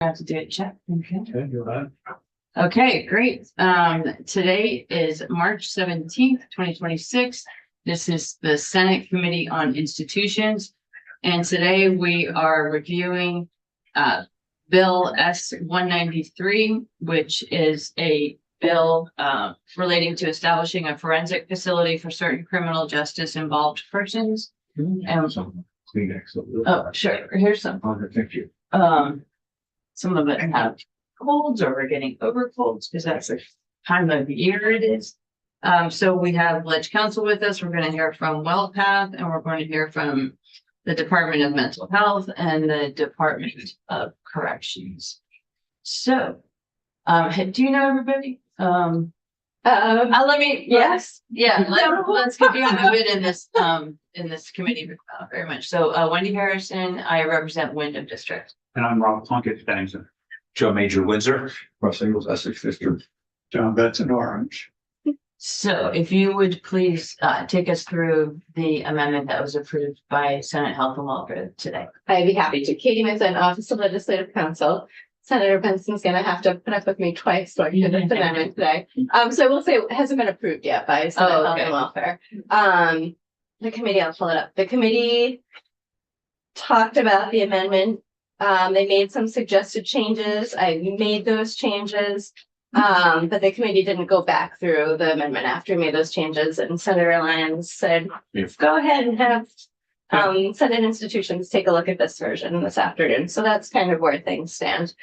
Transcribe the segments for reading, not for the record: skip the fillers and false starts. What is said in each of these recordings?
I have to do a check. Okay. Okay, go ahead. Okay, great. Today is March 17th, 2026. This is the Senate Committee on Institutions. And today we are reviewing Bill S-193, which is a bill relating to establishing a forensic facility for certain criminal justice involved persons. Some Kleenex. Oh, sure. Here's some. Thank you. Some of it have colds or we're getting over colds because that's the time of year it is. So we have Ledge Council with us. We're going to hear from WellPath and we're going to hear from the Department of Mental Health and the Department of Corrections. So, do you know everybody? Let me, yes. Yeah, let's give you a bit in this committee very much. So, Wendy Harrison, I represent Wyndham District. And I'm Rob Plunkett, Bennington. Joe Major Windsor. Russ Ingles, Essex District. John Benson, Orange. So if you would please take us through the amendment that was approved by Senate Health and Welfare today. I'd be happy to. Katie Mifflin, Office of Legislative Counsel. Senator Benson's gonna have to put up with me twice so I can do this amendment today. So I will say it hasn't been approved yet by Senate Health and Welfare. The committee, I'll pull it up. The committee talked about the amendment. They made some suggested changes. I made those changes. But the committee didn't go back through the amendment after we made those changes, and Senator Lyons said, go ahead and have Senate institutions take a look at this version this afternoon. So that's kind of where things stand.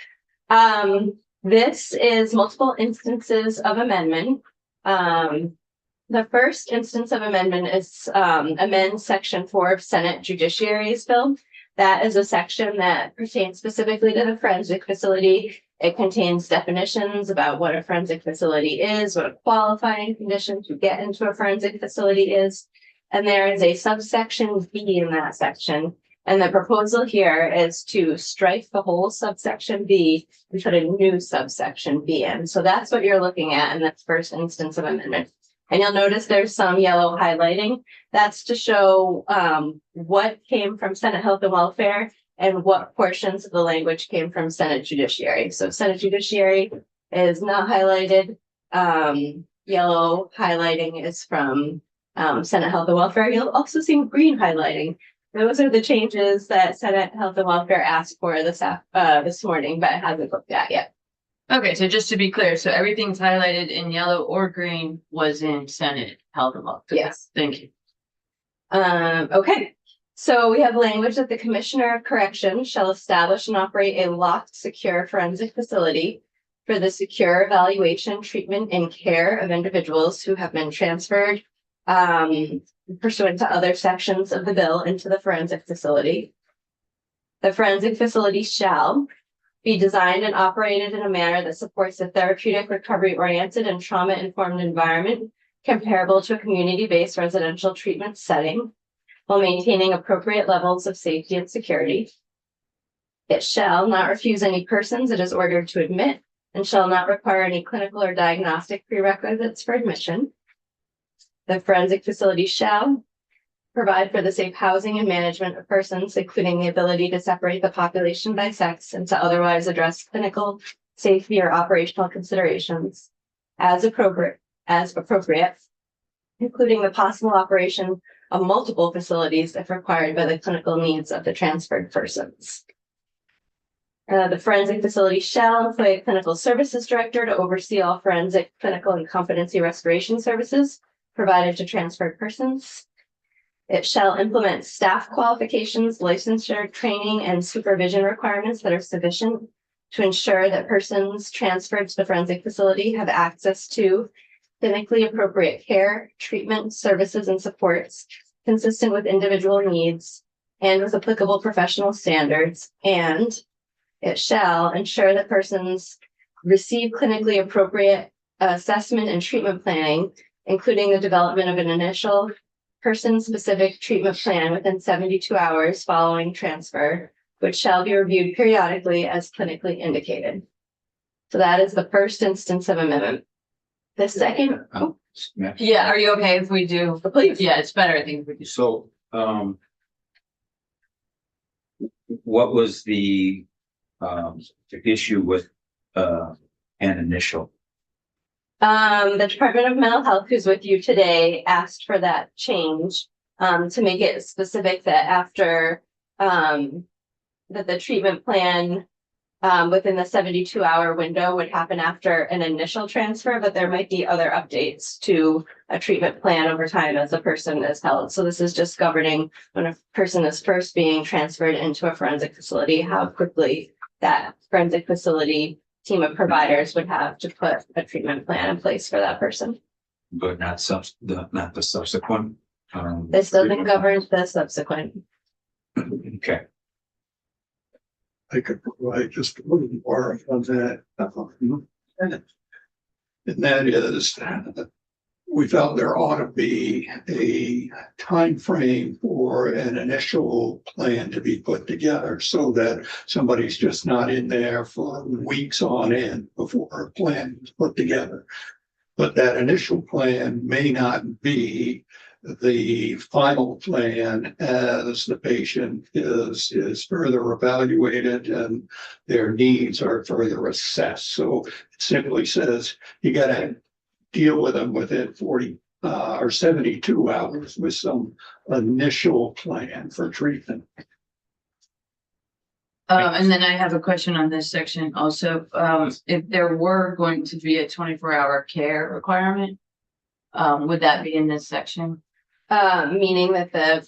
This is multiple instances of amendment. The first instance of amendment is amend section 4 of Senate Judiciary's bill. That is a section that pertains specifically to the forensic facility. It contains definitions about what a forensic facility is, what a qualifying condition to get into a forensic facility is. And there is a subsection B in that section. And the proposal here is to strike the whole subsection B and put a new subsection B in. So that's what you're looking at in this first instance of amendment. And you'll notice there's some yellow highlighting. That's to show what came from Senate Health and Welfare and what portions of the language came from Senate Judiciary. So Senate Judiciary is not highlighted. Yellow highlighting is from Senate Health and Welfare. You'll also see green highlighting. Those are the changes that Senate Health and Welfare asked for this morning, but it hasn't looked at yet. Okay, so just to be clear, so everything's highlighted in yellow or green was in Senate Health and Welfare. Yes. Thank you. Okay. So we have language that the Commissioner of Corrections shall establish and operate a locked, secure forensic facility for the secure evaluation, treatment, and care of individuals who have been transferred pursuant to other sections of the bill into the forensic facility. The forensic facility shall be designed and operated in a manner that supports a therapeutic, recovery-oriented, and trauma-informed environment comparable to a community-based residential treatment setting, while maintaining appropriate levels of safety and security. It shall not refuse any persons it is ordered to admit and shall not require any clinical or diagnostic prerequisites for admission. The forensic facility shall provide for the safe housing and management of persons, including the ability to separate the population by sex and to otherwise address clinical, safety, or operational considerations as appropriate, including the possible operation of multiple facilities if required by the clinical needs of the transferred persons. The forensic facility shall employ a clinical services director to oversee all forensic, clinical, and competency restoration services provided to transferred persons. It shall implement staff qualifications, licensure, training, and supervision requirements that are sufficient to ensure that persons transferred to the forensic facility have access to clinically appropriate care, treatment, services, and supports consistent with individual needs and with applicable professional standards. And it shall ensure that persons receive clinically appropriate assessment and treatment planning, including the development of an initial person-specific treatment plan within 72 hours following transfer, which shall be reviewed periodically as clinically indicated. So that is the first instance of amendment. The second, Yeah, are you okay if we do? Please. Yeah, it's better, I think, if we do. So, what was the the issue with, an initial? The Department of Mental Health, who's with you today, asked for that change, to make it specific that after, that the treatment plan, within the 72-hour window would happen after an initial transfer, but there might be other updates to a treatment plan over time as a person is held. So this is just governing when a person is first being transferred into a forensic facility, how quickly that forensic facility team of providers would have to put a treatment plan in place for that person. But not not the subsequent. This doesn't govern the subsequent. Okay, I could provide just a little more on that. And that is, we felt there ought to be a time frame for an initial plan to be put together so that somebody's just not in there for weeks on end before a plan is put together. But that initial plan may not be the final plan as the patient is further evaluated and their needs are further assessed. So it simply says you got to deal with them within 40 or 72 hours with some initial plan for treatment. And then I have a question on this section also. If there were going to be a 24-hour care requirement, would that be in this section? Meaning that the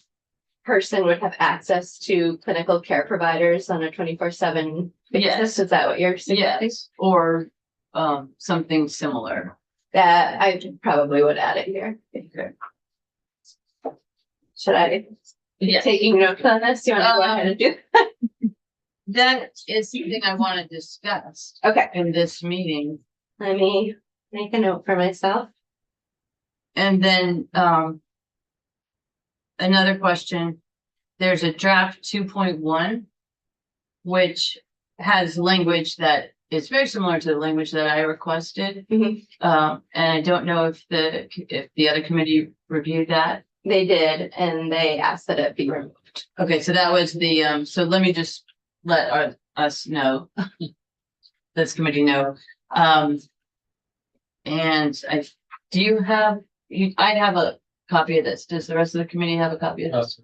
person would have access to clinical care providers on a 24/7 basis. Yes. Is that what you're suggesting? Yes, or something similar. That I probably would add it here. Okay. Should I be Yes. taking notes on this? You want to go ahead and do? That is something I want to discuss Okay, in this meeting. let me make a note for myself. And then, another question, there's a draft 2.1, which has language that is very similar to the language that I requested. Mhm. And I don't know if the other committee reviewed that. They did, and they asked that it be removed. Okay, so that was the, so let me just let us know. This committee know. And I have a copy of this. Does the rest of the committee have a copy of this?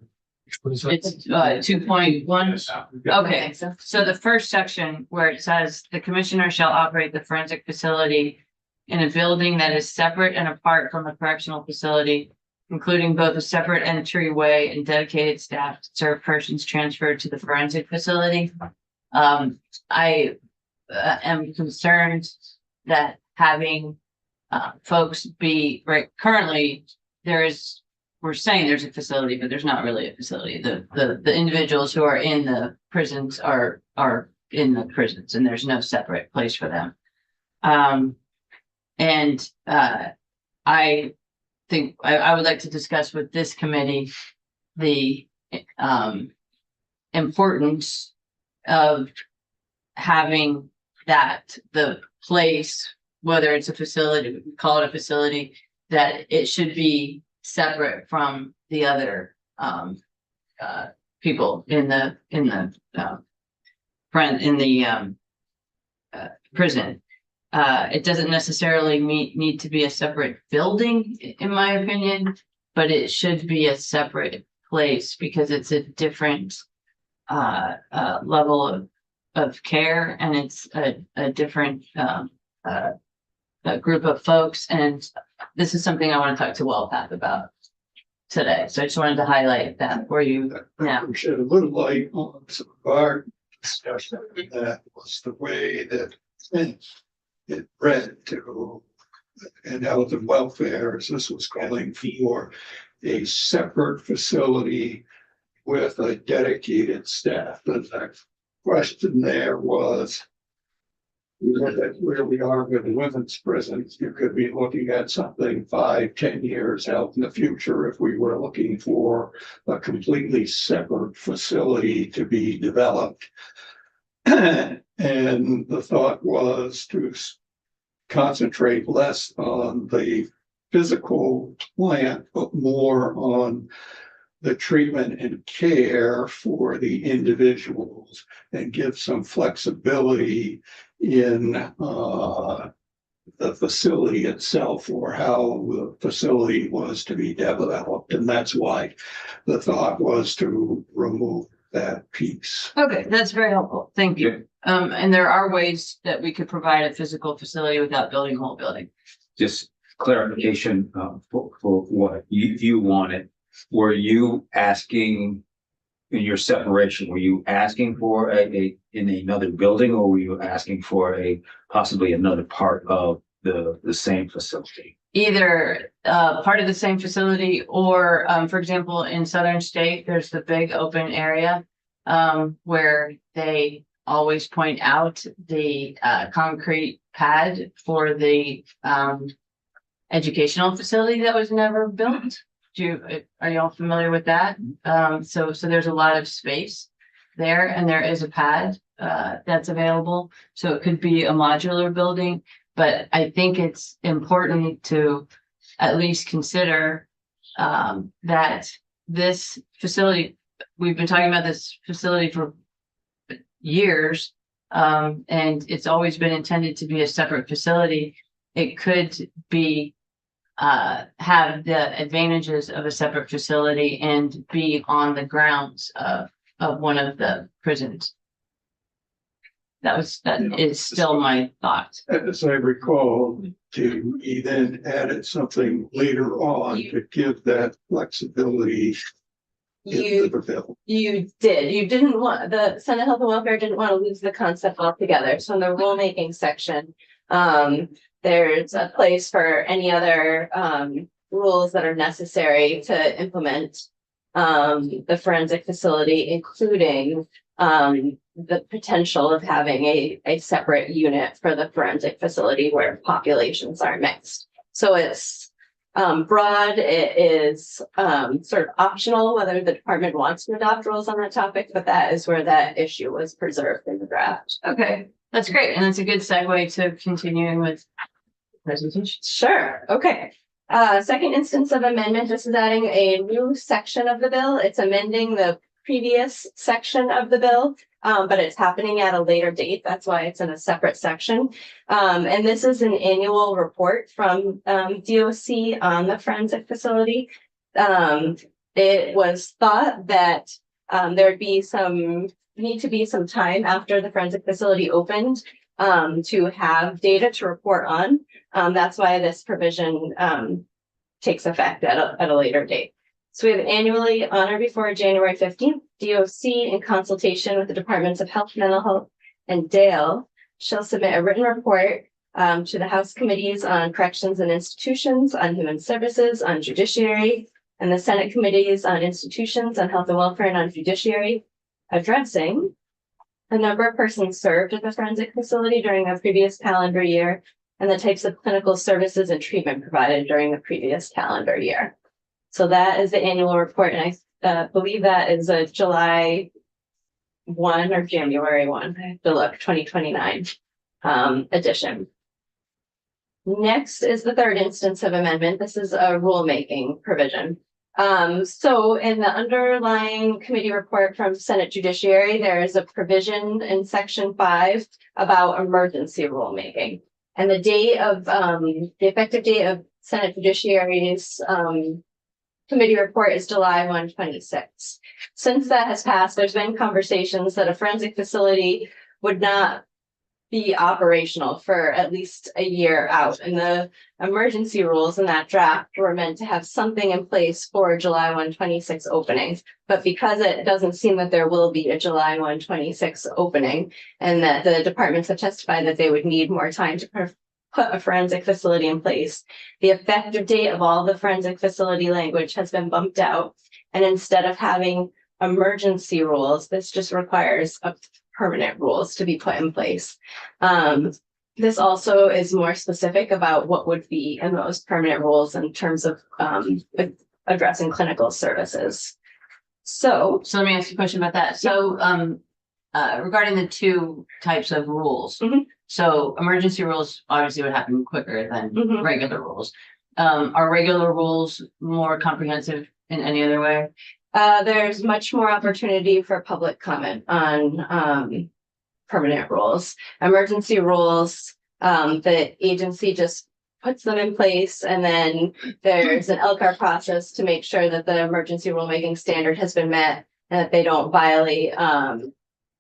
It's 2.1. Okay, so the first section where it says the commissioner shall operate the forensic facility in a building that is separate and apart from the correctional facility, including both a separate entryway and dedicated staff to serve persons transferred to the forensic facility. I am concerned that having folks be right currently we're saying there's a facility, but there's not really a facility. The individuals who are in the prisons are in the prisons, and there's no separate place for them. I think I would like to discuss with this committee the importance of having that the place, whether it's a facility, we call it a facility, that it should be separate from the other people in the prison. It doesn't necessarily need to be a separate building, in my opinion, but it should be a separate place because it's a different level of care, and it's a different group of folks. And this is something I want to talk to WellPath about today. So I just wanted to highlight that for you now. We shed a little light on some of our discussion. That was the way that it read to and health and welfare, as this was calling for a separate facility with a dedicated staff. And the question there was, where we are with the women's prisons, you could be looking at something 5-10 years out in the future if we were looking for a completely separate facility to be developed. And the thought was to concentrate less on the physical plant, but more on the treatment and care for the individuals and give some flexibility in the facility itself or how the facility was to be developed. And that's why the thought was to remove that piece. Okay, that's very helpful. Thank you. And there are ways that we could provide a physical facility without building a whole building. Just clarification, for what you wanted. Were you asking in your separation, were you asking for in another building, or were you asking for possibly another part of the same facility? Either part of the same facility or, for example, in Southern State, there's the big open area where they always point out the concrete pad for the educational facility that was never built. Are you all familiar with that? So there's a lot of space there, and there is a pad that's available. So it could be a modular building, but I think it's important to at least consider that this facility, we've been talking about this facility for years, and it's always been intended to be a separate facility. It could be have the advantages of a separate facility and be on the grounds of one of the prisons. That is still my thought. As I recall, he then added something later on to give that flexibility in the bill. You did. You didn't want, the Senate Health and Welfare didn't want to lose the concept altogether. So in the rulemaking section, there's a place for any other rules that are necessary to implement the forensic facility, including the potential of having a separate unit for the forensic facility where populations are mixed. So it's broad. It is sort of optional whether the department wants to adopt rules on that topic, but that is where that issue was preserved in the draft. Okay, that's great. And that's a good segue to continuing with presentation. Sure. Okay. Second instance of amendment. This is adding a new section of the bill. It's amending the previous section of the bill, but it's happening at a later date. That's why it's in a separate section. And this is an annual report from DOC on the forensic facility. It was thought that there'd be need to be some time after the forensic facility opened to have data to report on. That's why this provision takes effect at a later date. So we have annually on or before January 15th, DOC in consultation with the Departments of Health, Mental Health, and Dale shall submit a written report to the House Committees on Corrections and Institutions, on Human Services, on Judiciary, and the Senate Committees on Institutions, on Health and Welfare, and on Judiciary, addressing the number of persons served at the forensic facility during the previous calendar year and the types of clinical services and treatment provided during the previous calendar year. So that is the annual report, and I believe that is a July 1 or January 1, I have to look, 2029 edition. Next is the third instance of amendment. This is a rulemaking provision. So in the underlying committee report from Senate Judiciary, there is a provision in section 5 about emergency rulemaking. And the date of the effective date of Senate Judiciary's committee report is July 1, 2026. Since that has passed, there's been conversations that a forensic facility would not be operational for at least a year out. And the emergency rules in that draft were meant to have something in place for July 1, 2026 opening. But because it doesn't seem that there will be a July 1, 2026 opening, and that the departments have testified that they would need more time to put a forensic facility in place, the effective date of all the forensic facility language has been bumped out. And instead of having emergency rules, this just requires a permanent rules to be put in place. This also is more specific about what would be in those permanent rules in terms of addressing clinical services. So let me ask you a question about that. So regarding the two types of rules. Mhm. So emergency rules obviously would happen quicker than Mhm. regular rules. Are regular rules more comprehensive in any other way? There's much more opportunity for public comment on permanent rules. Emergency rules, the agency just puts them in place, and then there's an LCAR process to make sure that the emergency rulemaking standard has been met and that they don't violate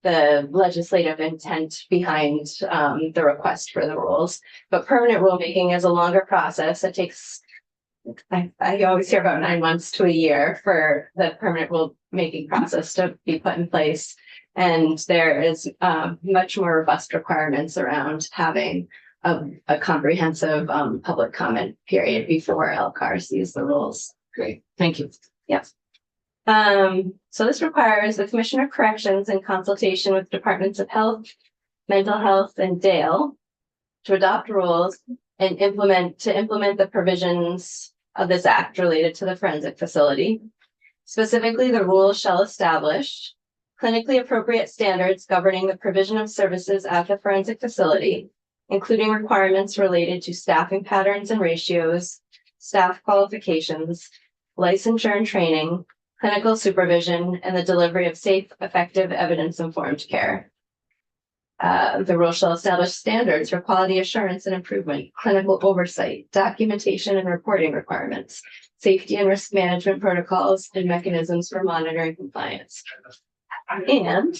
the legislative intent behind the request for the rules. But permanent rulemaking is a longer process. It takes, I always hear about 9 months to a year for the permanent rulemaking process to be put in place. And there is much more robust requirements around having a comprehensive public comment period before LCAR sees the rules. Great, thank you. So this requires the Commissioner of Corrections in consultation with Departments of Health, Mental Health, and Dale to adopt rules and implement the provisions of this act related to the forensic facility. Specifically, the rules shall establish clinically appropriate standards governing the provision of services at the forensic facility, including requirements related to staffing patterns and ratios, staff qualifications, licensure and training, clinical supervision, and the delivery of safe, effective, evidence-informed care. The rule shall establish standards for quality assurance and improvement, clinical oversight, documentation and reporting requirements, safety and risk management protocols, and mechanisms for monitoring compliance. And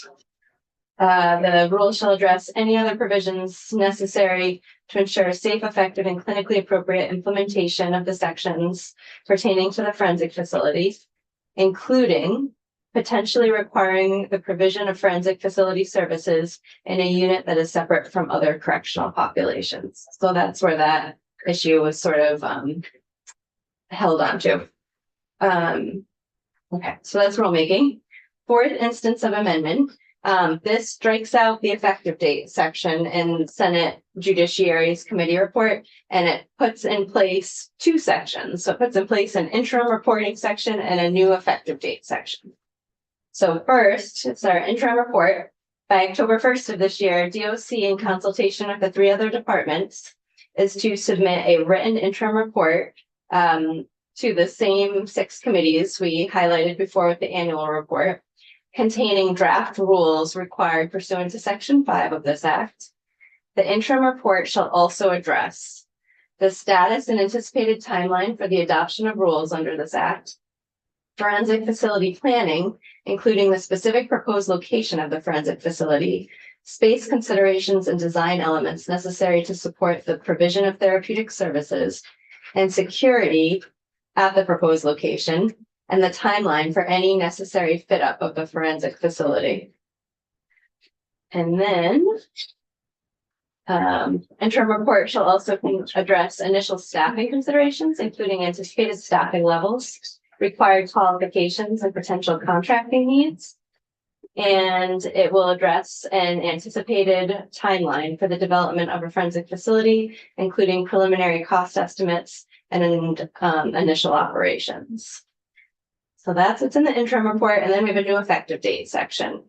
the rule shall address any other provisions necessary to ensure safe, effective, and clinically appropriate implementation of the sections pertaining to the forensic facility, including potentially requiring the provision of forensic facility services in a unit that is separate from other correctional populations. So that's where that issue was sort of held onto. Okay, so that's rulemaking. Fourth instance of amendment. This strikes out the effective date section in Senate Judiciary's committee report, and it puts in place two sections. So it puts in place an interim reporting section and a new effective date section. So first, it's our interim report. By October 1st of this year, DOC, in consultation with the 3 other departments, is to submit a written interim report to the same 6 committees we highlighted before with the annual report, containing draft rules required pursuant to Section 5 of this Act. The interim report shall also address the status and anticipated timeline for the adoption of rules under this Act, forensic facility planning, including the specific proposed location of the forensic facility, space considerations and design elements necessary to support the provision of therapeutic services, and security at the proposed location, and the timeline for any necessary fit up of the forensic facility. And then interim report shall also address initial staffing considerations, including anticipated staffing levels, required qualifications, and potential contracting needs. And it will address an anticipated timeline for the development of a forensic facility, including preliminary cost estimates and initial operations. So that's what's in the interim report. And then we have a new effective date section.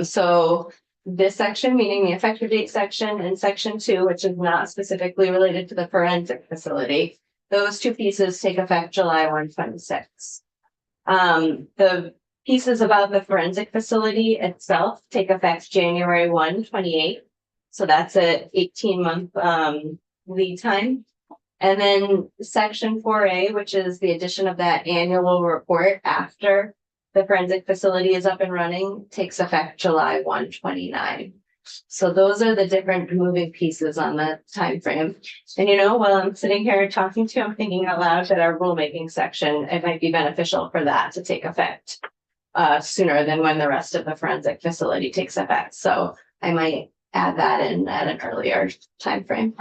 So this section, meaning the effective date section, and section 2, which is not specifically related to the forensic facility, those 2 pieces take effect July 1, 2026. The pieces about the forensic facility itself take effect January 1, 2028. So that's an 18-month lead time. And then section 4A, which is the addition of that annual report after the forensic facility is up and running, takes effect July 1, 2029. So those are the different moving pieces on the time frame. And while I'm sitting here talking to you, I'm thinking out loud that our rulemaking section, it might be beneficial for that to take effect sooner than when the rest of the forensic facility takes effect. So I might add that in at an earlier time frame.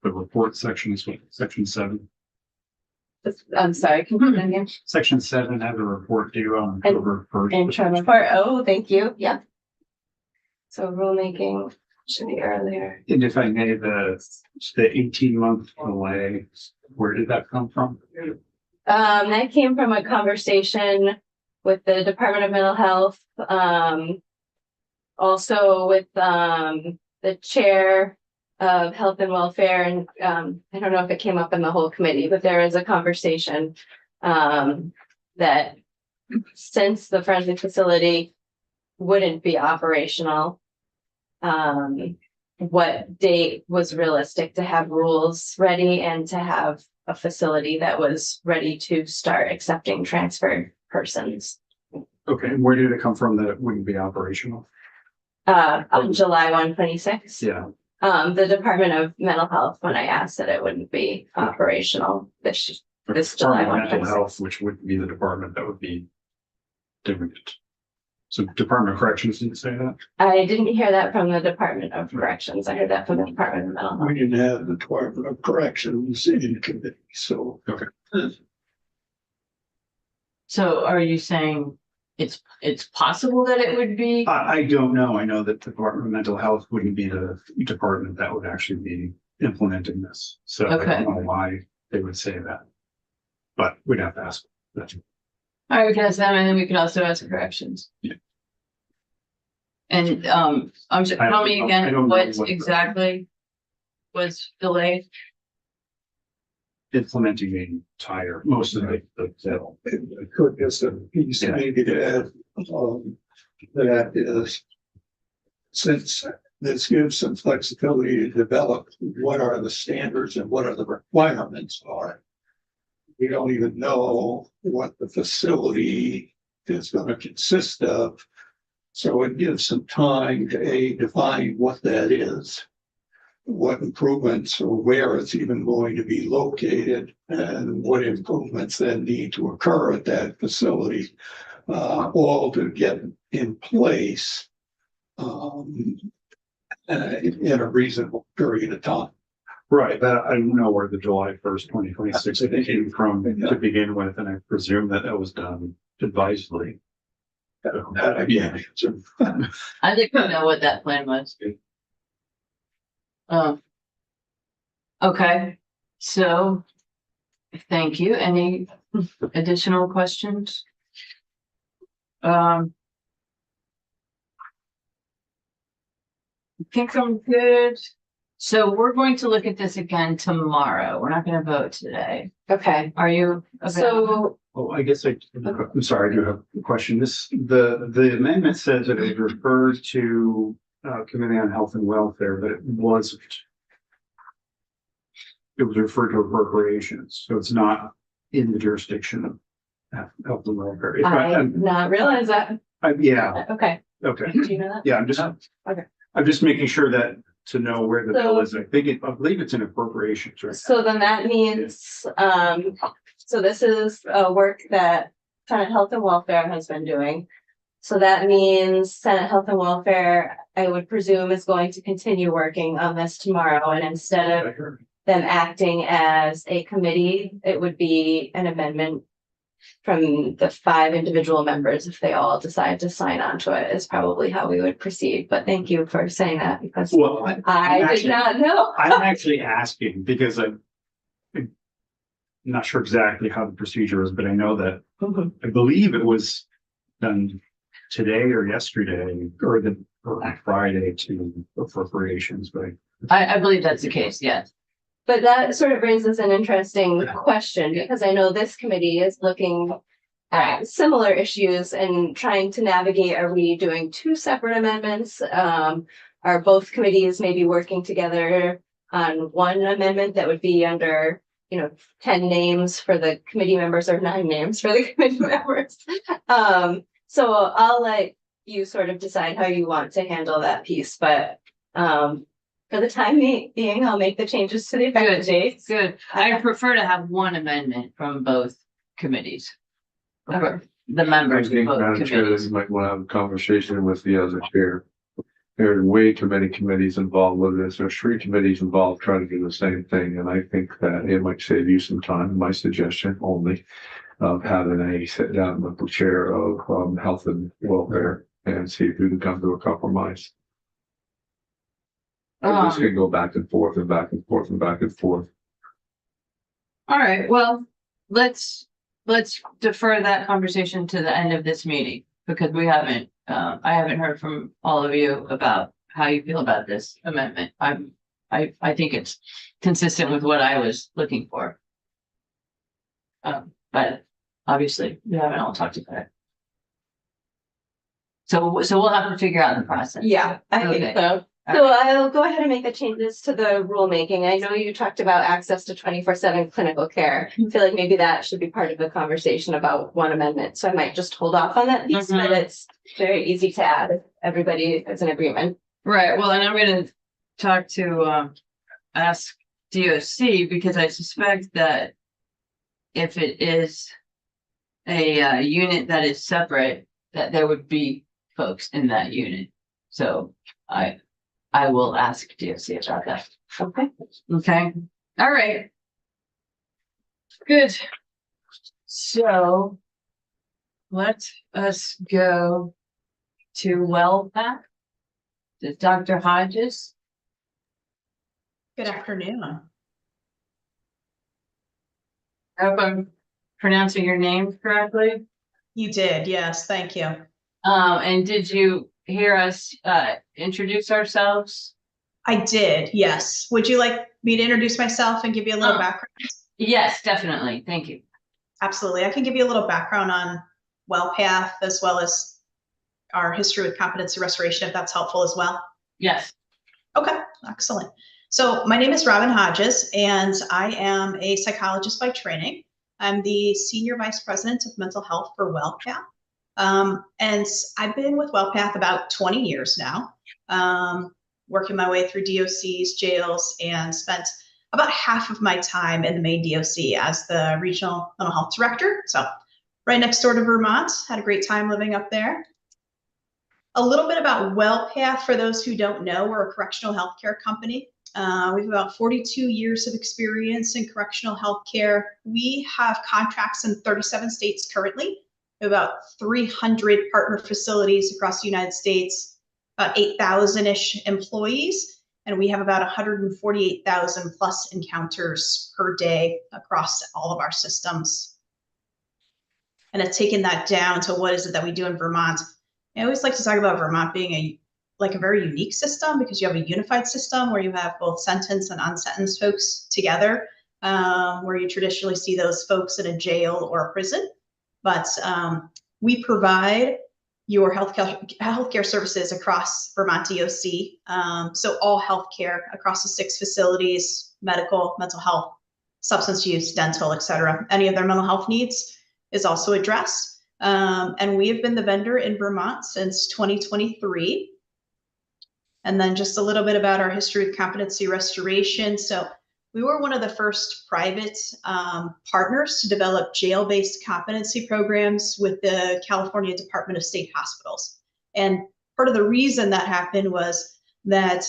The report section is what, section 7. I'm sorry, can you again? Section 7 had a report due on October 1st. Interim report. Oh, thank you. Yeah. So rulemaking should be earlier. And if I may, the 18-month delay, where did that come from? That came from a conversation with the Department of Mental Health, also with the chair of Health and Welfare, and I don't know if it came up in the whole committee, but there is a conversation that since the forensic facility wouldn't be operational, what date was realistic to have rules ready and to have a facility that was ready to start accepting transferred persons. Okay, and where did it come from that it wouldn't be operational? On July 1, 2026. Yeah, The Department of Mental Health, when I asked that it wouldn't be operational this July 1, Department of Mental 26. Health, which would be the department that would be doing it. So Department of Corrections didn't say that? I didn't hear that from the Department of Corrections. I heard that from the Department of Mental Health. We didn't have the Department of Corrections in committee, so. Okay. So are you saying it's possible that it would be? I don't know. I know that the Department of Mental Health wouldn't be the department that would actually be implementing this. So I Okay. don't know why they would say that. But we'd have to ask. That's All right, we can ask them, and then we could also ask corrections. Yeah. And, I'm just, I tell me don't know- I again, don't know what what the- exactly was delayed? implementing the entire, most of the bill. It could, as a piece Yeah. maybe to add, that is, since this gives some flexibility to develop what are the standards and what are the requirements are. We don't even know what the facility is gonna consist of. So it gives some time to define what that is, what improvements or where it's even going to be located, and what improvements then need to occur at that facility, all to get in place in a reasonable period of time. Right, that I don't know where the July 1st, 2026 came from to begin with, and I presume that that was done advisedly. Again, I think we know what that plan was. Okay, so, thank you. Any additional questions? I think I'm good. So we're going to look at this again tomorrow. We're not gonna vote today. Okay, Are you? available? so Oh, I guess I'm sorry, I do have a question. The amendment says that it refers to Committee on Health and Welfare, but it wasn't. It was referred to appropriations, so it's not in the jurisdiction of Health and Welfare. If I did not realize that. Yeah, Okay, okay, do you know that? yeah, Okay. I'm just making sure that to know where the bill is. I believe it's in appropriations, right? So then that means, so this is work that Senate Health and Welfare has been doing. So that means Senate Health and Welfare, I would presume, is going to continue working on this tomorrow, and instead of them acting as a committee, it would be an amendment from the 5 individual members. If they all decide to sign on to it, is probably how we would proceed. But thank you for saying that, because Well, I did not know. I'm actually asking because I'm not sure exactly how the procedure is, but I know that Mhm. I believe it was done today or yesterday or Friday to appropriations, right? I believe that's the case, yes. But that sort of raises an interesting question, because I know this committee is looking at similar issues and trying to navigate, are we doing 2 separate amendments? Are both committees maybe working together on one amendment that would be under, 10 names for the committee members or 9 names for the committee members? So I'll let you sort of decide how you want to handle that piece, but for the time being, I'll make the changes to the effective dates. Good. I prefer to have one amendment from both committees. Okay. The members I of think, both Madam Chair, that committees. you might want to have a conversation with the other chair. There are way too many committees involved with this. There's 3 committees involved trying to do the same thing, and I think that it might save you some time. My suggestion only of having a sit down with the chair of Health and Welfare and see if we can come to a compromise. This can go back and forth and back and forth and back and forth. All right, well, let's defer that conversation to the end of this meeting, because I haven't heard from all of you about how you feel about this amendment. I think it's consistent with what I was looking for. But obviously, we haven't all talked about it. So we'll have to figure out the process. Yeah, I Okay. think so. So I'll go ahead and make the changes to the rulemaking. I know you talked about access to 24/7 clinical care. I feel like maybe that should be part of the conversation about one amendment. So I might just hold off on that piece, but it's very easy to add if everybody is in agreement. Right, well, and I'm gonna talk to, ask DOC, because I suspect that if it is a unit that is separate, that there would be folks in that unit. So I will ask DOC about that. Okay. Okay, all right. Good. So let us go to WellPath. To Dr. Hodges. Good afternoon. I hope I'm pronouncing your name correctly. You did, yes, thank you. And did you hear us introduce ourselves? I did, yes. Would you like me to introduce myself and give you a little background? Yes, definitely. Thank you. Absolutely. I can give you a little background on WellPath as well as our history with competency restoration, if that's helpful as well. Yes. Okay, excellent. So my name is Robin Hodges, and I am a psychologist by training. I'm the Senior Vice President of Mental Health for WellPath. And I've been with WellPath about 20 years now, working my way through DOCs, jails, and spent about half of my time in the main DOC as the Regional Mental Health Director. So right next door to Vermont, had a great time living up there. A little bit about WellPath, for those who don't know, we're a correctional healthcare company. We have about 42 years of experience in correctional healthcare. We have contracts in 37 states currently, about 300 partner facilities across the United States, about 8,000-ish employees, and we have about 148,000 plus encounters per day across all of our systems. And it's taken that down to what is it that we do in Vermont. I always like to talk about Vermont being a very unique system, because you have a unified system where you have both sentenced and unsentenced folks together, where you traditionally see those folks in a jail or a prison. But we provide your healthcare services across Vermont DOC. So all healthcare across the 6 facilities, medical, mental health, substance use, dental, et cetera. Any of their mental health needs is also addressed. And we have been the vendor in Vermont since 2023. And then just a little bit about our history with competency restoration. So we were one of the first private partners to develop jail-based competency programs with the California Department of State Hospitals. And part of the reason that happened was that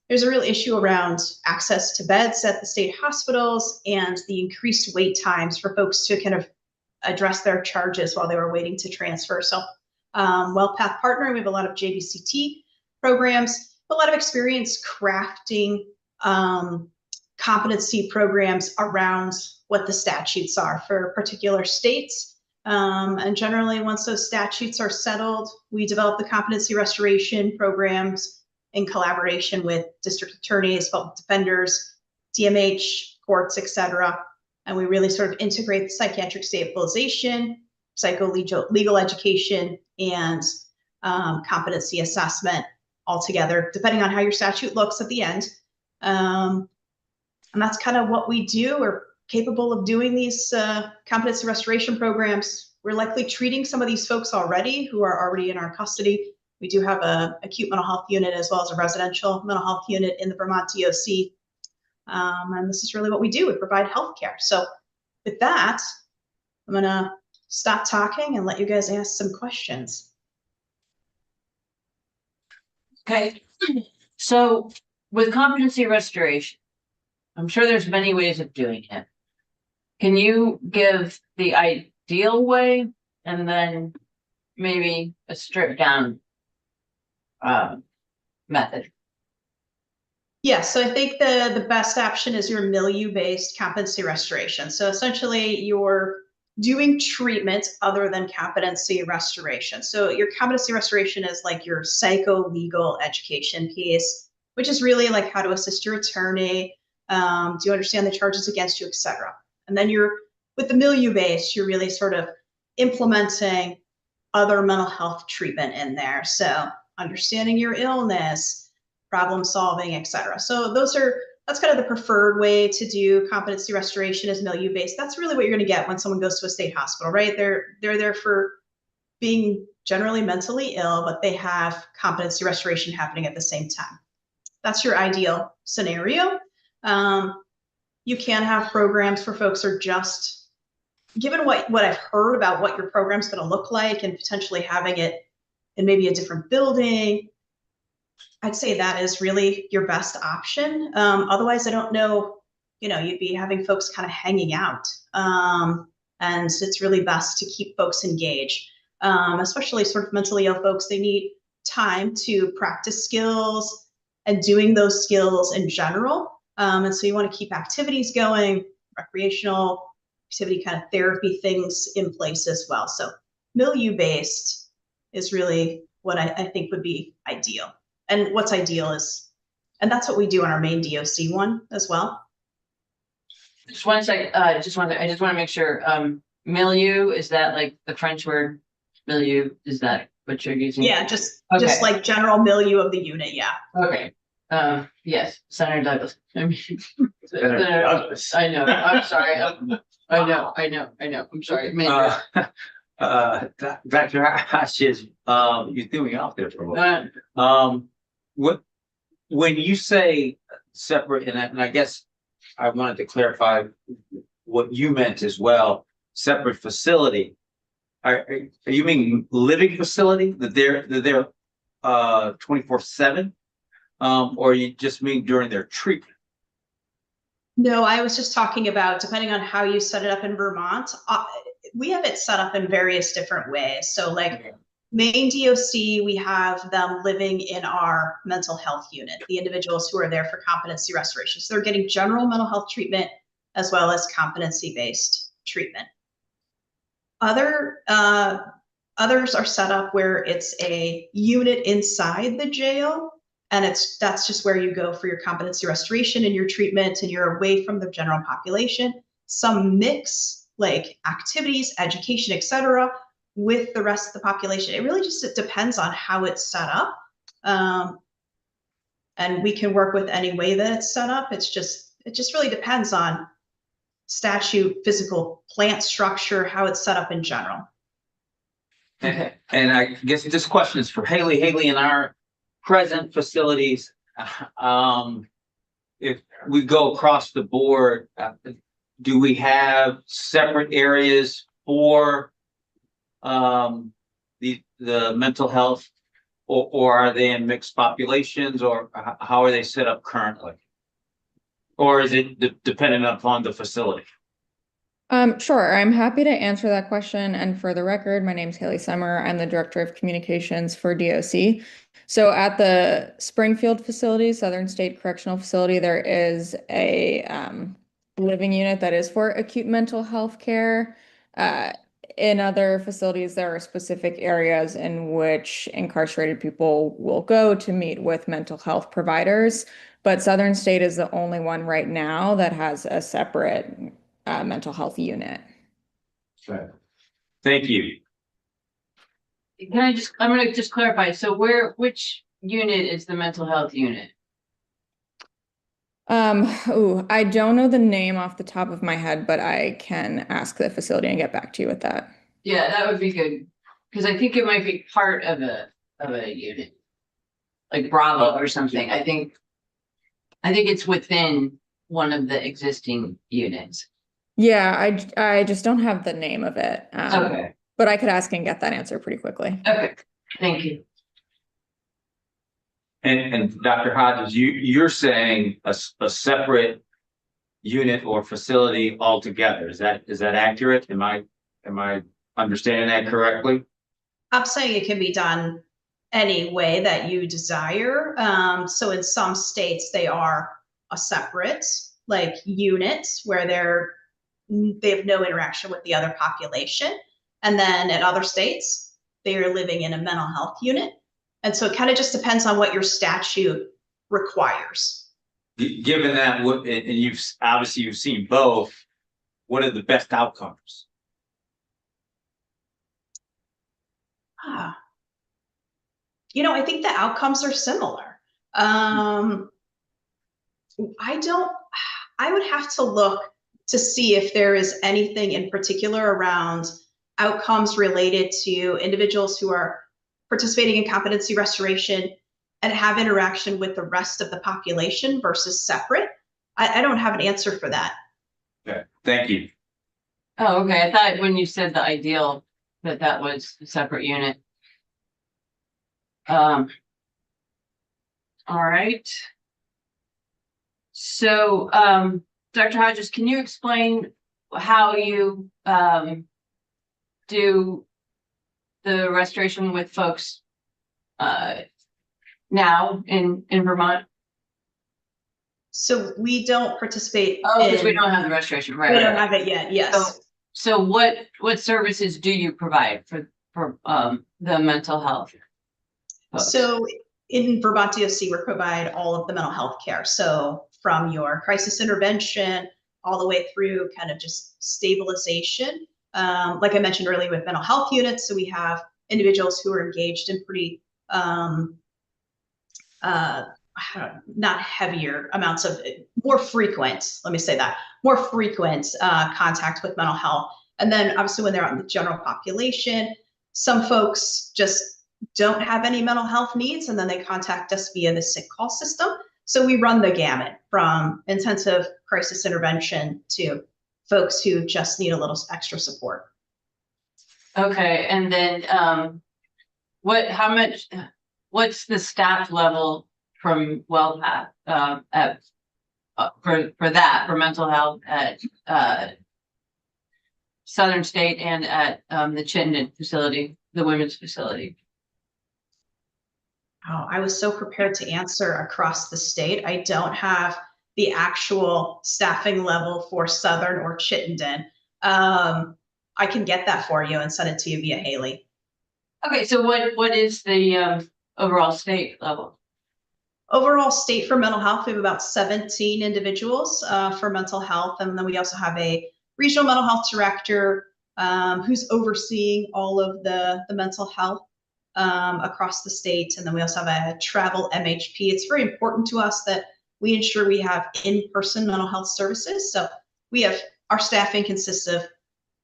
there's a real issue around access to beds at the state hospitals and the increased wait times for folks to kind of address their charges while they were waiting to transfer. So WellPath partner, we have a lot of JBCT programs, a lot of experience crafting competency programs around what the statutes are for particular states. And generally, once those statutes are settled, we develop the competency restoration programs in collaboration with district attorneys, public defenders, DMH, courts, et cetera. And we really sort of integrate the psychiatric stabilization, legal education, and competency assessment all together, depending on how your statute looks at the end. And that's kind of what we do. We're capable of doing these competency restoration programs. We're likely treating some of these folks already who are already in our custody. We do have an acute mental health unit as well as a residential mental health unit in the Vermont DOC. And this is really what we do. We provide healthcare. So with that, I'm going to stop talking and let you guys ask some questions. Okay. So with competency restoration, I'm sure there's many ways of doing it. Can you give the ideal way and then maybe a stripped down method? Yes, so I think the best option is your milieu-based competency restoration. So essentially you're doing treatment other than competency restoration. So your competency restoration is like your psycho-legal education piece, which is really like how to assist your attorney, do you understand the charges against you, et cetera. And then with the milieu-based, you're really sort of implementing other mental health treatment in there. So understanding your illness, problem solving, etc. So that's kind of the preferred way to do competency restoration is milieu based. That's really what you're going to get when someone goes to a state hospital, right? They're there for being generally mentally ill, but they have competency restoration happening at the same time. That's your ideal scenario. You can have programs for folks who are just, given what I've heard about what your program's going to look like and potentially having it in maybe a different building, I'd say that is really your best option. Otherwise, I don't know, you'd be having folks kind of hanging out. And it's really best to keep folks engaged, especially sort of mentally ill folks. They need time to practice skills and doing those skills in general. And so you want to keep activities going, recreational activity, kind of therapy things in place as well. So milieu-based is really what I think would be ideal. And what's ideal is, and that's what we do on our main DOC one as well. Just one second, I just want to make sure, milieu, is that like the French word milieu? Is that what you're using? Yeah, just Okay. like general milieu of the unit, yeah. Okay, yes, Senator Douglas. I mean, Senator Douglas. I know, I'm sorry. I know, I'm sorry. Mayor. Dr. Hodges, you threw me off there for a moment. When you say separate, and I guess I wanted to clarify what you meant as well, separate facility. Are you mean living facility that they're 24/7? Or you just mean during their treatment? No, I was just talking about, depending on how you set it up in Vermont, we have it set up in various different ways. So like main DOC, we have them living in our mental health unit, the individuals who are there for competency restoration. So they're getting general mental health treatment as well as competency-based treatment. Others are set up where it's a unit inside the jail, and that's just where you go for your competency restoration and your treatment, and you're away from the general population. Some mix like activities, education, etc., with the rest of the population. It really just depends on how it's set up. And we can work with any way that it's set up. It just really depends on statute, physical plant structure, how it's set up in general. Okay. And I guess this question is for Haley. Haley, in our present facilities, if we go across the board, do we have separate areas for the mental health, or are they in mixed populations, or how are they set up currently? Or is it dependent upon the facility? Sure. I'm happy to answer that question. And for the record, my name is Haley Summer. I'm the Director of Communications for DOC. So at the Springfield facility, Southern State Correctional Facility, there is a living unit that is for acute mental health care. In other facilities, there are specific areas in which incarcerated people will go to meet with mental health providers. But Southern State is the only one right now that has a separate mental health unit. Okay. Thank you. I'm gonna just clarify, so which unit is the mental health unit? I don't know the name off the top of my head, but I can ask the facility and get back to you with that. Yeah, that would be good, because I think it might be part of a unit. Like Bravo or something. I think it's within one of the existing units. Yeah, I just don't have the name of it. Okay. But I could ask and get that answer pretty quickly. Okay, thank you. And Dr. Hodges, you're saying a separate unit or facility altogether. Is that accurate? Am I understanding that correctly? I'm saying it can be done any way that you desire. So in some states, they are a separate like unit where they have no interaction with the other population. And then in other states, they are living in a mental health unit. And so it kind of just depends on what your statute requires. Given that, and you've seen both, what are the best outcomes? You know, I think the outcomes are similar. I would have to look to see if there is anything in particular around outcomes related to individuals who are participating in competency restoration and have interaction with the rest of the population versus separate. I don't have an answer for that. Okay, thank you. Oh, okay. I thought when you said the ideal that was a separate unit. All right. So, Dr. Hodges, can you explain how you do the restoration with folks now in Vermont? So we don't participate. Oh, because we don't have the restoration, right? We don't right. have it yet, yes. So what services do you provide for the mental health folks? So in Vermont DOC, we provide all of the mental health care. So from your crisis intervention all the way through kind of just stabilization. Like I mentioned earlier with mental health units, so we have individuals who are engaged in pretty not heavier amounts of more frequent, let me say that, more frequent contact with mental health. And then obviously when they're out in the general population, some folks just don't have any mental health needs and then they contact us via the sick call system. So we run the gamut from intensive crisis intervention to folks who just need a little extra support. Okay, and then what's the staff level from WellPath for mental health at Southern State and at the Chittenden facility, the women's facility? Oh, I was so prepared to answer across the state. I don't have the actual staffing level for Southern or Chittenden. I can get that for you and send it to you via Haley. Okay, so what is the overall state level? Overall state for mental health, we have about 17 individuals for mental health. And then we also have a regional mental health director who's overseeing all of the mental health across the state. And then we also have a travel MHP. It's very important to us that we ensure we have in-person mental health services. So we have, our staffing consists of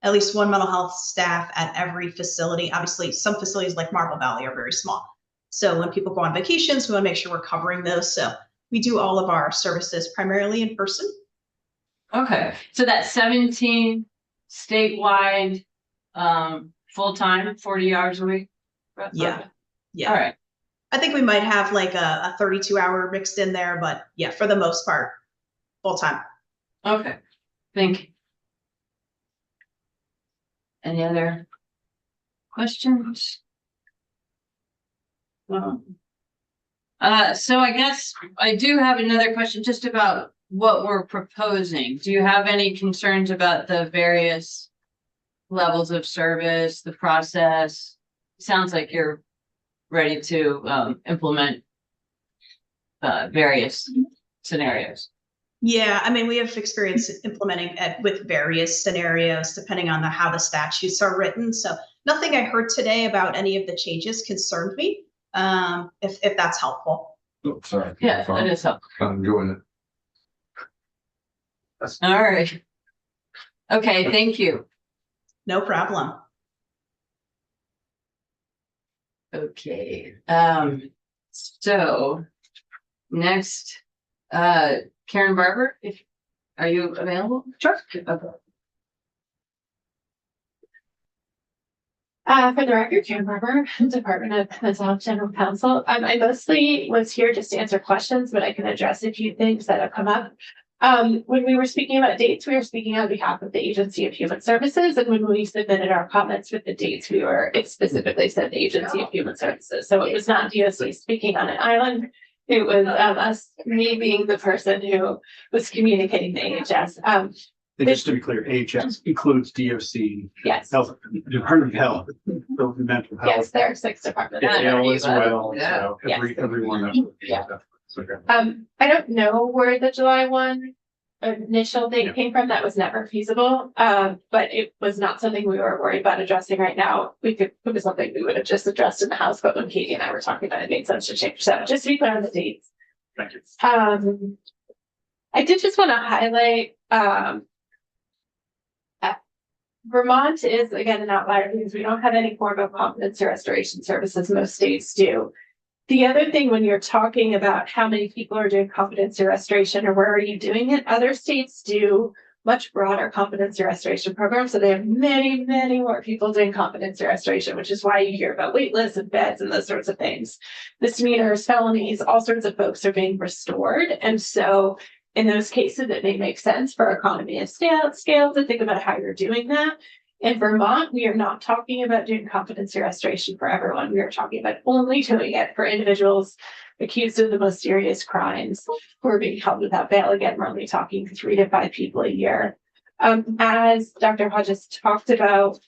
at least one mental health staff at every facility. Obviously, some facilities like Marble Valley are very small. So when people go on vacations, we want to make sure we're covering those. So we do all of our services primarily in person. Okay, so that's 17 statewide, full-time, 40 hours a week? Yeah. Yeah. All right. I think we might have like a 32-hour mixed in there, but yeah, for the most part, full time. Okay, thank you. Any other questions? So I guess I do have another question just about what we're proposing. Do you have any concerns about the various levels of service, the process? Sounds like you're ready to implement various scenarios. Yeah, I mean, we have experience implementing it with various scenarios depending on how the statutes are written. So nothing I heard today about any of the changes concerned me, if that's helpful. Oh, sorry. Yeah, that is helpful. I'm doing it. All right. Okay, thank you. No problem. Okay, so next, Karen Barber, are you available? Sure. Okay. For the record, Karen Barber, Department of Mental Health General Counsel. I mostly was here just to answer questions, but I can address a few things that have come up. When we were speaking about dates, we were speaking on behalf of the Agency of Human Services, and when we submitted our comments with the dates, it specifically said the Agency of Human Services. So it was not DOC speaking on an island. It was me being the person who was communicating the AHS. And just to be clear, AHS includes DOC, Yes. Health, Department of Health, Mental Health. Yes, there are 6 departments. AL as well, Yeah. so everyone. Yeah. I don't know where the July 1 initial date came from, that was never feasible. But it was not something we were worried about addressing right now. It was something we would have just addressed in the House, but when Katie and I were talking about it, it made sense to change that, just to be clear on the dates. Thank you. I did just want to highlight, Vermont is again an outlier because we don't have any form of competency restoration services. Most states do. The other thing, when you're talking about how many people are doing competency restoration or where are you doing it, other states do much broader competency restoration programs. So they have many, many more people doing competency restoration, which is why you hear about wait lists and beds and those sorts of things. Misdemeanors, felonies, all sorts of folks are being restored. And so in those cases, it may make sense for economy of scale to think about how you're doing that. In Vermont, we are not talking about doing competency restoration for everyone. We are talking about only doing it for individuals accused of the most serious crimes who are being held without bail. Again, we're only talking 3 to 5 people a year. As Dr. Hodges talked about,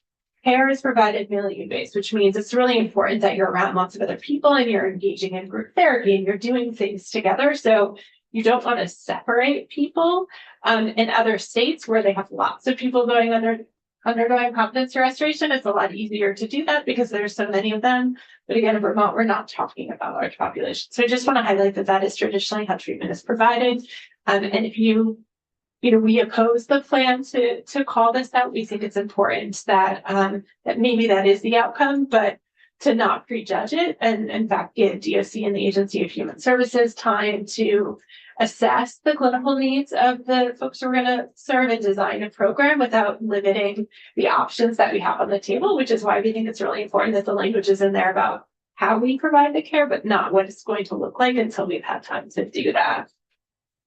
care is provided milieu-based, which means it's really important that you're around lots of other people and you're engaging in group therapy and you're doing things together. So you don't want to separate people. In other states where they have lots of people undergoing competency restoration, it's a lot easier to do that because there's so many of them. But again, in Vermont, we're not talking about large populations. So I just want to highlight that that is traditionally how treatment is provided. And if we oppose the plan to call this out, we think it's important that that maybe that is the outcome, but to not prejudge it and in fact give DOC and the Agency of Human Services time to assess the clinical needs of the folks who are going to serve and design a program without limiting the options that we have on the table, which is why we think it's really important that the language is in there about how we provide the care, but not what it's going to look like until we've had time to do that.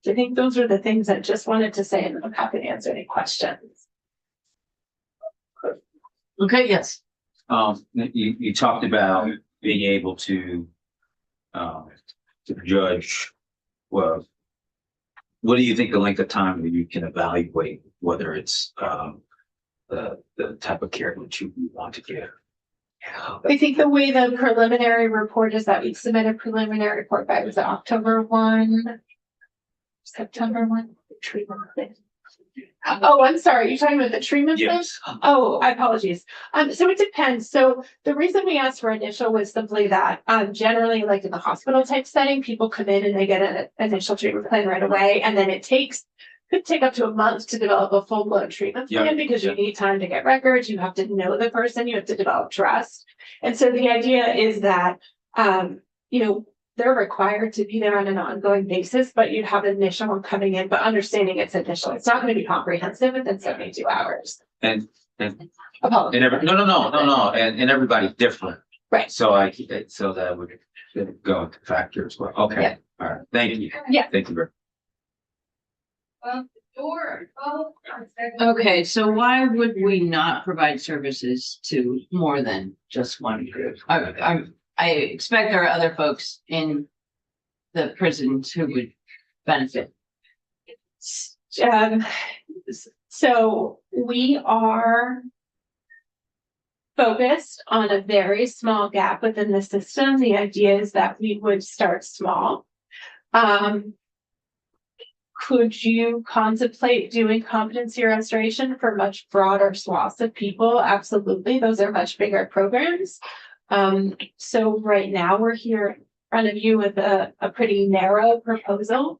So I think those are the things I just wanted to say, and I'm happy to answer any questions. Okay, yes. You talked about being able to judge, well, what do you think the length of time that you can evaluate whether it's the type of care that you want to give? I think the way the preliminary report is that we submit a preliminary report by October 1, September 1, treatment plan. Oh, I'm sorry. You're talking about the treatment plan? Yes. Oh, I apologize. So it depends. So the reason we asked for initial was simply that generally, like in the hospital type setting, people come in and they get an initial treatment plan right away, and then could take up to a month to develop a full-blown treatment plan because you need time to get records. You have to know the person. You have to develop trust. And so the idea is that they're required to be there on an ongoing basis, but you have initial coming in, but understanding it's initial. It's not going to be comprehensive within 72 hours. And Apologies. And everybody's different. Right. So that would go into factor as well. Okay. Yeah. All right. Thank you. Yeah. Thank you very Okay, so why would we not provide services to more than just one group? I expect there are other folks in the prisons who would benefit. So we are focused on a very small gap within the system. The idea is that we would start small. Could you contemplate doing competency restoration for much broader swaths of people? Absolutely. Those are much bigger programs. So right now we're here in front of you with a pretty narrow proposal.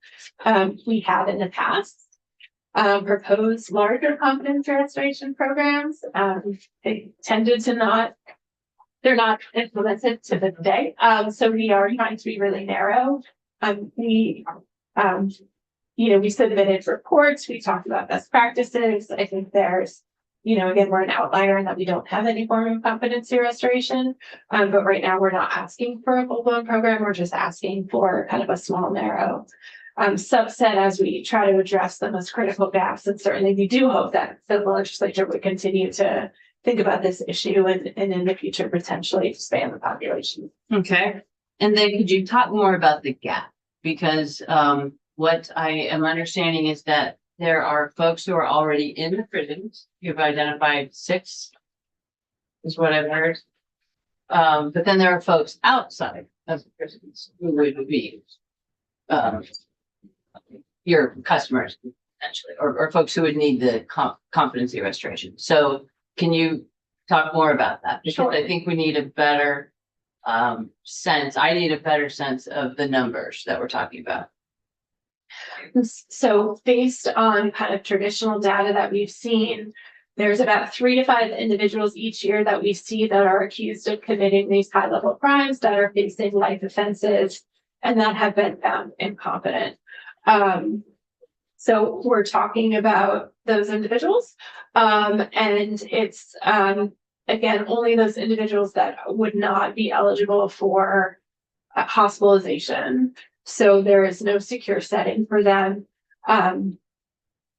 We have in the past proposed larger competency restoration programs. They tended to they're not implemented to this day. So we are trying to be really narrow. We submitted reports, we talked about best practices. I think there's, again, we're an outlier in that we don't have any form of competency restoration. But right now we're not asking for a full-blown program. We're just asking for kind of a small, narrow subset as we try to address the most critical gaps. And certainly we do hope that the legislature would continue to think about this issue and in the future potentially expand the population. Okay, and then could you talk more about the gap? Because what I am understanding is that there are folks who are already in the prisons. You've identified 6, is what I've heard. But then there are folks outside of the prisons who would be your customers. potentially, or folks who would need the competency restoration. So can you talk more about that? Because Sure. I think we need a better sense. I need a better sense of the numbers that we're talking about. So based on kind of traditional data that we've seen, there's about 3 to 5 individuals each year that we see that are accused of committing these high-level crimes, that are facing life offenses, and that have been found incompetent. So we're talking about those individuals, and it's again only those individuals that would not be eligible for hospitalization. So there is no secure setting for them.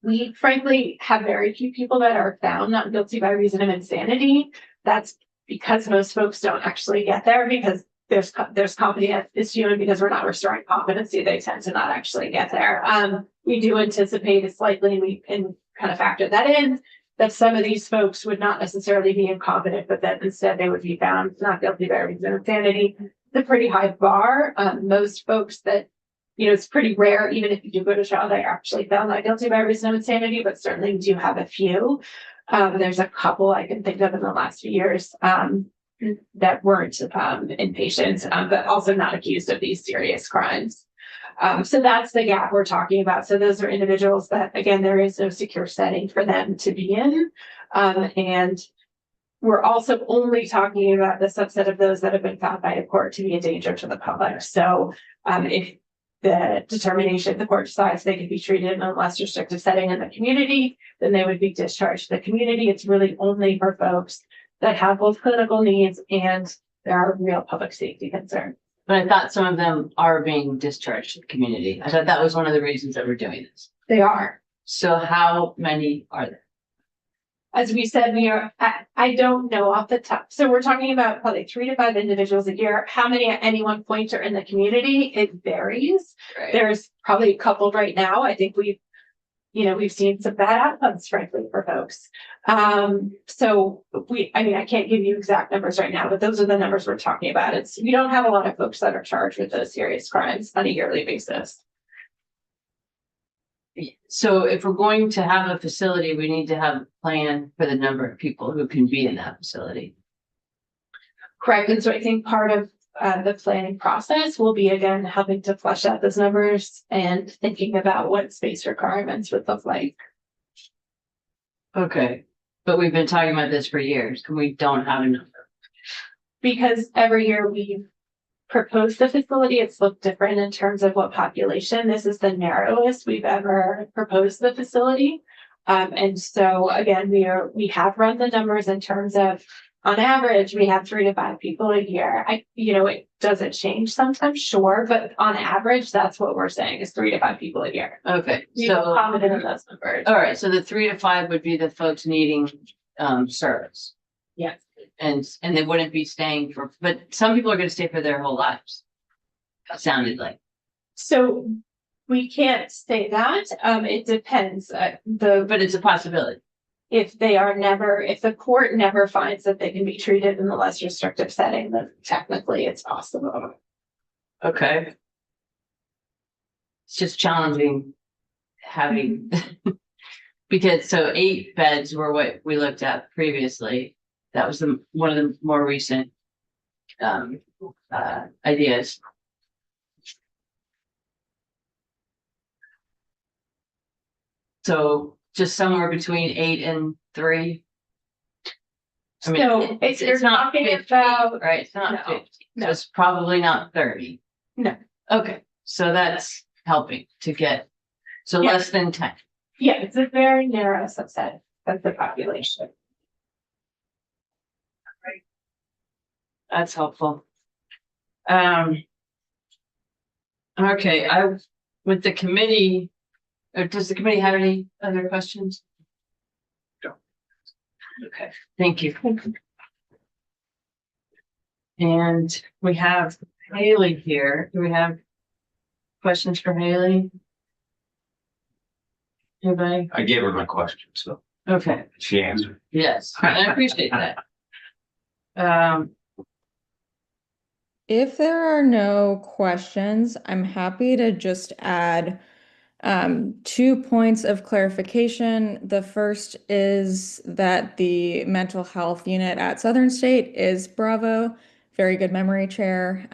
We frankly have very few people that are found not guilty by reason of insanity. That's because most folks don't actually get there because there's competence issue, and because we're not restoring competency, they tend to not actually get there. We do anticipate it's likely, and we can kind of factor that in, that some of these folks would not necessarily be incompetent, but that instead they would be found not guilty by reason of insanity. It's a pretty high bar. Most folks that, it's pretty rare, even if you do go to trial, they're actually found not guilty by reason of insanity, but certainly we do have a few. There's a couple I can think of in the last few years that weren't inpatients, but also not accused of these serious crimes. So that's the gap we're talking about. So those are individuals that, again, there is no secure setting for them to be in. And we're also only talking about the subset of those that have been found by a court to be a danger to the public. So if the determination the court decides they could be treated in a less restrictive setting in the community, then they would be discharged to the community. It's really only for folks that have both clinical needs and there are real public safety concerns. But I thought some of them are being discharged to the community. I thought that was one of the reasons that we're doing this. They are. So how many are there? As we said, I don't know off the top. So we're talking about probably 3 to 5 individuals a year. How many at any one point are in the community? It varies. Right. There's probably a couple right now. I think we've seen some bad outcomes, frankly, for folks. So I can't give you exact numbers right now, but those are the numbers we're talking about. We don't have a lot of folks that are charged with those serious crimes on a yearly basis. So if we're going to have a facility, we need to have a plan for the number of people who can be in that facility. Correct. And so I think part of the planning process will be, again, helping to flesh out those numbers and thinking about what space requirements would look like. Okay, but we've been talking about this for years and we don't have a number. Because every year we've proposed the facility, it's looked different in terms of what population. This is the narrowest we've ever proposed the facility. And so again, we have run the numbers in terms of, on average, we have 3 to 5 people a year. It doesn't change sometimes, sure, but on average, that's what we're saying is 3 to 5 people a year. Okay, So so, confident in those numbers. all right, so the 3 to 5 would be the folks needing service. Yes. And they wouldn't be staying but some people are gonna stay for their whole lives. It sounded like. So we can't say that. It depends. But it's a possibility. If the court never finds that they can be treated in the less restrictive setting, then technically it's possible. Okay. It's just challenging having, because so 8 beds were what we looked at previously. That was one of the more recent ideas. So just somewhere between 8 and 3. I mean, So if you're it's not talking 50, about, right? It's not No, 50. no. So it's probably not 30. No. Okay, so that's helping to get, so Yeah. less than 10. yeah, it's a very narrow subset of the population. That's helpful. Okay, with the committee, or does the committee have any other questions? No. Okay, thank you. And we have Haley here. Do we have questions for Haley? Anybody? I gave her my question, so Okay, she answered. yes, I appreciate that. If there are no questions, I'm happy to just add 2 points of clarification. The first is that the mental health unit at Southern State is Bravo. Very good memory, Chair.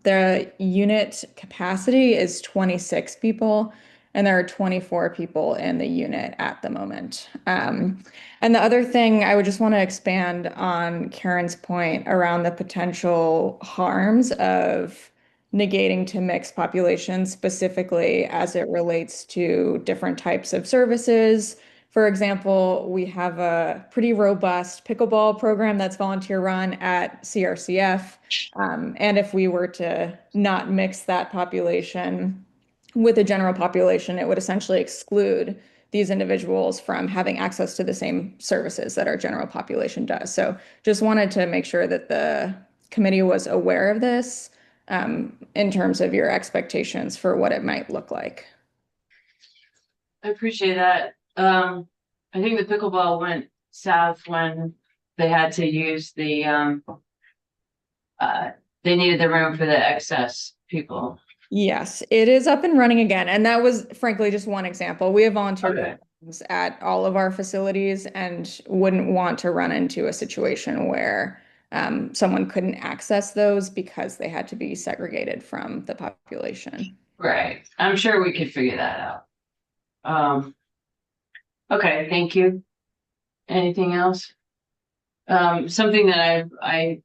The unit capacity is 26 people, and there are 24 people in the unit at the moment. And the other thing, I would just want to expand on Karen's point around the potential harms of negating to mixed populations, specifically as it relates to different types of services. For example, we have a pretty robust pickleball program that's volunteer run at CRCF. And if we were to not mix that population with the general population, it would essentially exclude these individuals from having access to the same services that our general population does. So just wanted to make sure that the committee was aware of this in terms of your expectations for what it might look like. I appreciate that. I think the pickleball went south when they had to use the, they needed the room for the excess people. Yes, it is up and running again. And that was frankly just one example. We have volunteer Okay. programs at all of our facilities and wouldn't want to run into a situation where someone couldn't access those because they had to be segregated from the population. Right. I'm sure we could figure that out. Okay, thank you. Anything else? Something that I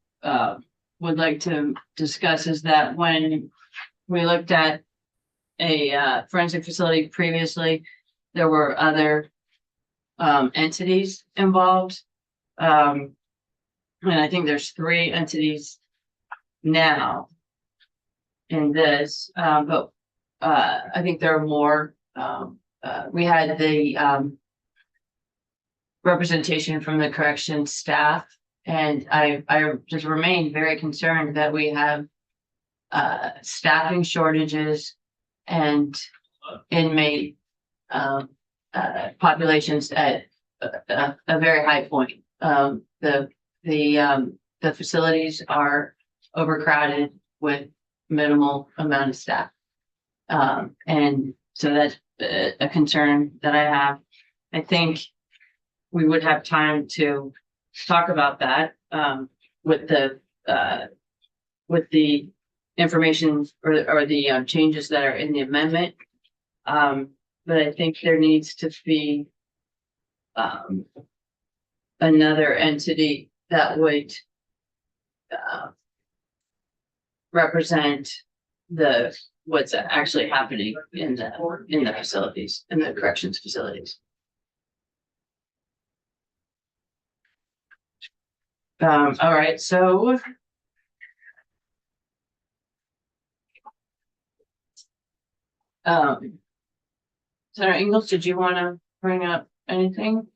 would like to discuss is that when we looked at a forensic facility previously, there were other entities involved. And I think there's 3 entities now in this, but I think there are more. We had the representation from the corrections staff, and I just remain very concerned that we have staffing shortages and inmate populations at a very high point. The facilities are overcrowded with minimal amount of staff. And so that's a concern that I have. I think we would have time to talk about that with the information or the changes that are in the amendment. But I think there needs to be another entity that would represent what's actually happening in the facilities, in the corrections facilities. All right, so Senator Ingalls, did you want to bring up anything?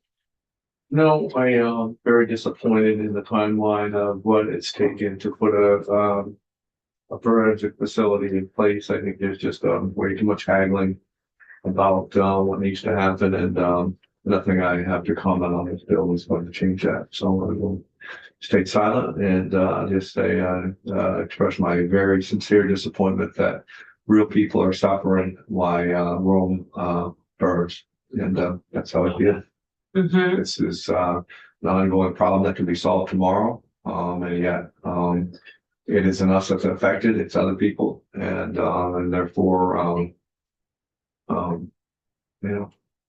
No, I am very disappointed in the timeline of what it's taken to put a forensic facility in place. I think there's just way too much haggling about what needs to happen, and nothing I have to comment on this bill is going to change that. So I will stay silent and just say express my very sincere disappointment that real people are suffering while Rome burns, and that's how I feel. Mm-hmm. This is an ongoing problem that can be solved tomorrow, and yet it isn't us that's affected; it's other people, and therefore,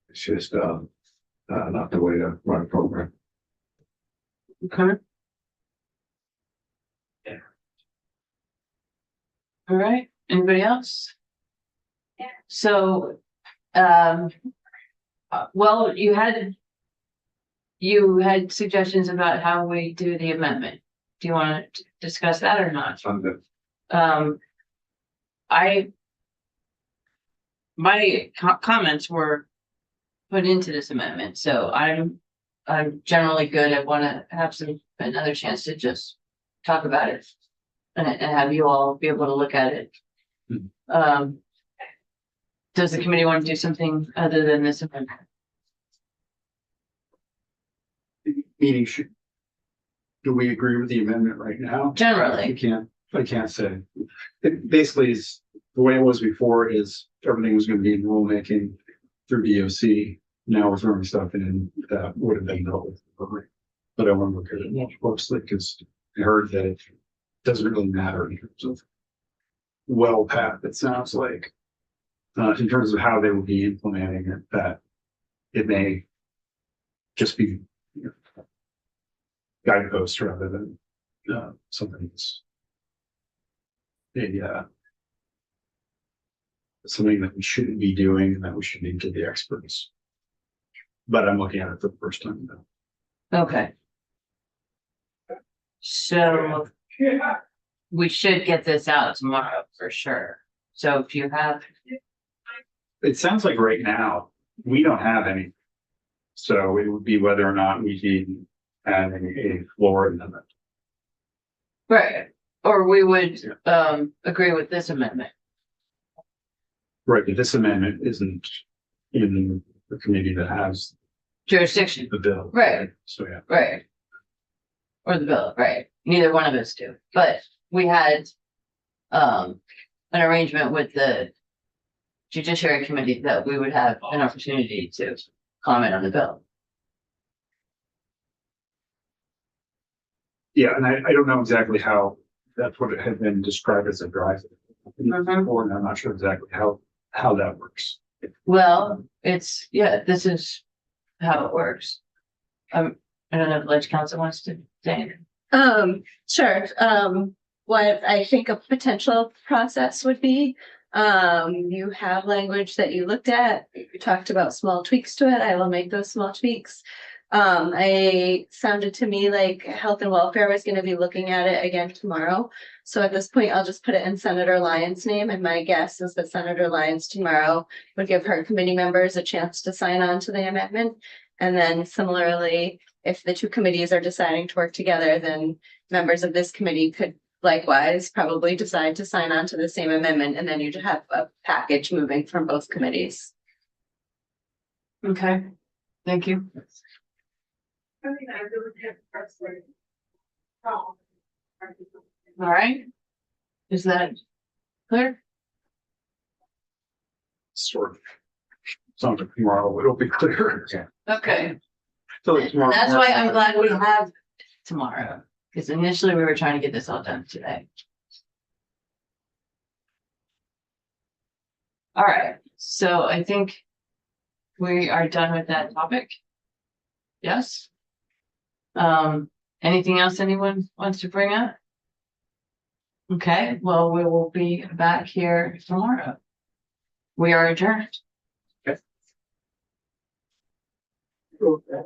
it's just not the way to run a program. Okay. Yeah. All right. Anybody else? Yeah. So, well, you had suggestions about how we do the amendment. Do you want to discuss that or not? I'm good. My comments were put into this amendment, so I'm generally good. I want to have another chance to just talk about it and have you all be able to look at it. Does the committee want to do something other than this amendment? Meaning, do we agree with the amendment right now? Generally. I can't say. It basically is the way it was before is everything was gonna be in rulemaking through DOC. Now we're throwing stuff in that would have been dealt with. But I want to look at it more closely because I heard that it doesn't really matter in terms of well path, it sounds like. In terms of how they will be implementing it, that it may just be, you know, guidepost rather than something that's something that we shouldn't be doing and that we should need to the experts. But I'm looking at it for the first time now. Okay. So we should get this out tomorrow for sure. So if you have, It sounds like right now, we don't have any. So it would be whether or not we need adding a floor amendment. right, or we would agree with this amendment. Right, but this amendment isn't in the committee that has Jurisdiction, the bill. Right. So, yeah. right? Or the bill, right? Neither one of us do, but we had an arrangement with the Judiciary Committee that we would have an opportunity to comment on the bill. Yeah, and I don't know exactly how that's what it had been described as a drive. Or I'm not sure exactly how that works. Well, it's, yeah, this is how it works. I don't know if Ledge Council wants to say. Sure. What I think a potential process would be, you have language that you looked at, you talked about small tweaks to it. I will make those small tweaks. It sounded to me like Health and Welfare was going to be looking at it again tomorrow. So at this point, I'll just put it in Senator Lyons' name. And my guess is that Senator Lyons tomorrow would give her committee members a chance to sign on to the amendment. And then similarly, if the two committees are deciding to work together, then members of this committee could likewise probably decide to sign on to the same amendment. And then you'd have a package moving from both committees. Okay, thank you. All right. Is that clear? Sort of. Sounds like tomorrow it'll be clear. Okay, So like tomorrow. that's why I'm glad we have tomorrow, because initially we were trying to get this all done today. All right, so I think we are done with that topic. Yes? Anything else anyone wants to bring up? Okay, well, we will be back here tomorrow. We are adjourned. Okay.